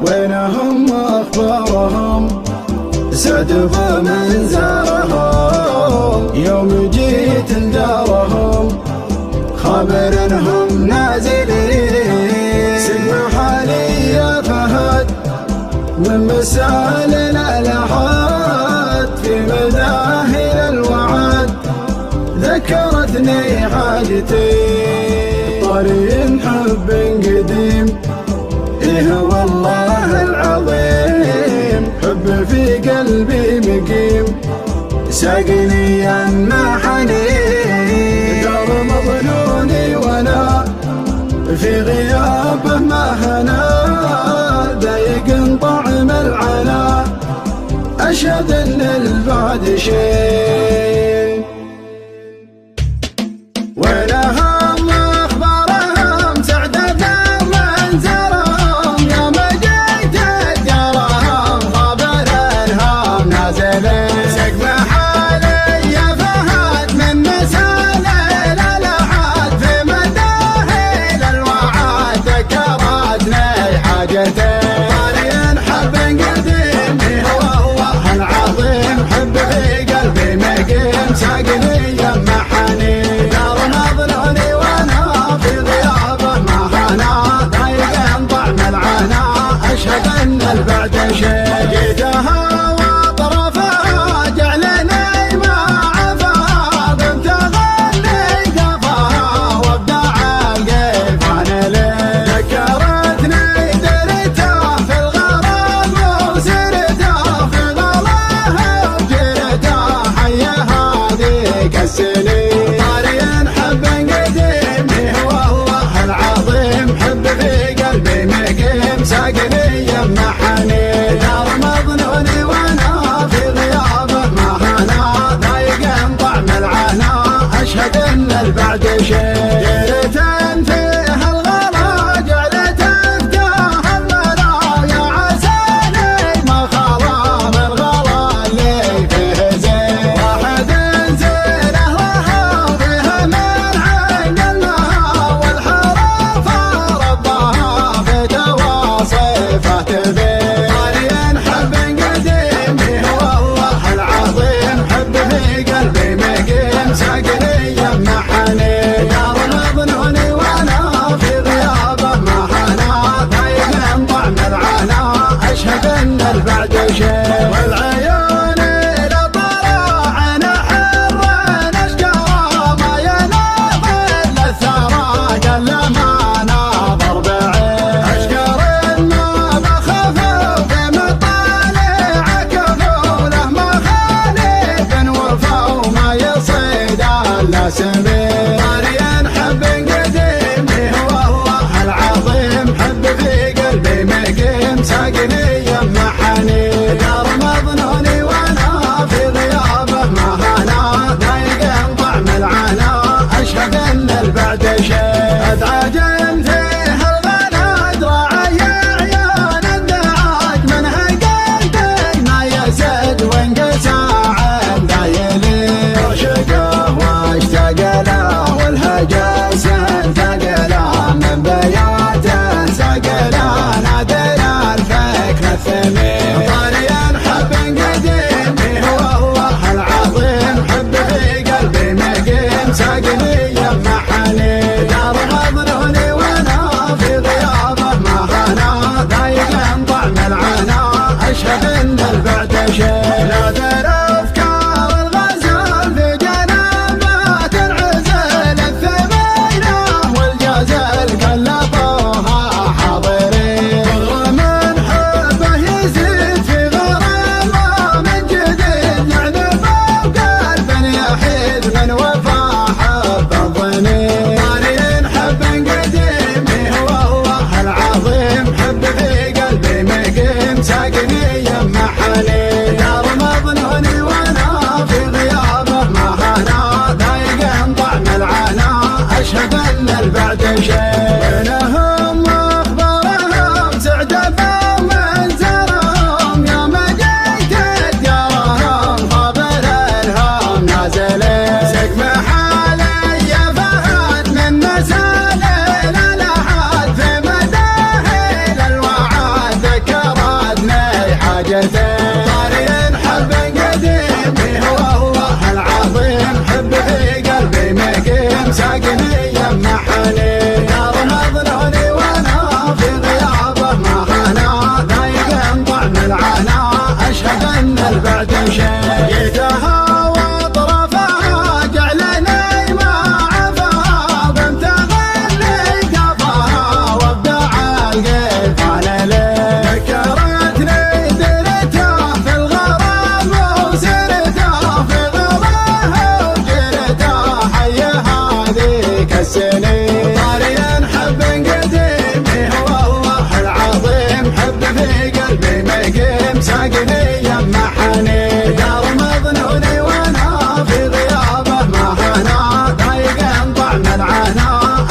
وينهم أخبارهم سعد بمن زارهم يوم جيت لدارهم خبر انهم نازلين سقم حالي يا فهد من مسال الالحاد في مداهل الوعد ذكرتني حاجتي طريق حب قديم إيه والله العظيم حب في قلبي مقيم ساقني يمحني دار مظنوني وانا في غيابه ما هنا ضايق طعم العنا اشهد ان البعد شيء ولهم اخبارهم سعد من زارهم يوم جيت دارهم خبر انهم نازلين سقم حالي يا فهد من مسال الالحاد في مداهل الوعد ذكرتني حاجتي طريق حب قديم والله العظيم حب في قلبي مقيم ساقني يمحني دار مظنوني وانا في غيابه ما هنا ضايق طعم العنا اشهد ان البعد شيء جيتها واطرفها جعلني ما عفاض انت غني قفاها وابدع القيفان لي ذكرتني درته في الغرام وسرته في غلاه وجرته حي هذيك السنين طارين حب قديم والله العظيم حب في قلبي مقيم ساقني يمحني دار مظنوني وانا في غيابه ما هنا ضايق طعم العنا اشهد ان البعد شيء جرة فيها الغلا جعلت افتاه المنايا عساني ما خلا من غلا اللي فيه زين واحد زينه لها وفيها من عقلها والحرافه ربها في تواصفه تبين طارين حب قديم والله العظيم حب في قلبي مقيم ساقني يمحني دار مظنوني وانا في غيابه ما هنا ضايق طعم العنا اشهد ان البعد شيء والعيون الى طلع حر اشقى ما يناظر الثرى قل ما ناظر بعين اشقر ما بخف في مطالع كفوله ما خالف وفا وما يصيد الا سمين طارين حب قديم والله العظيم حب في قلبي مقيم ساقني يمحني دار مظنوني وانا في غيابه ما هنا ضايق طعم العنا اشهد ان البعد شيء ادعاجن فيها الغلا ادراعي عيون الدعاج منها قلبي ما يزد وانقسى عن ذايلي عشقه واشتاق له والهجس انتقل له من بياته سقل نادر الفكر الثمين طارين حب قديم والله العظيم حب في قلبي مقيم ساقني يمحني دار مظنوني وانا في غيابه ما هنا ضايق طعم العنا اشهد ان البعد شيء نادر افكار الغزال في جنبات العزل الثمينه والجزل كلفوها حاضرين بغر من حبه يزيد في غرامه من جديد يعني فوق قلب يحيد من وفا حب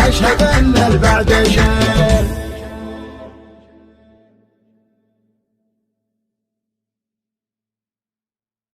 واشهد ان البعد شير.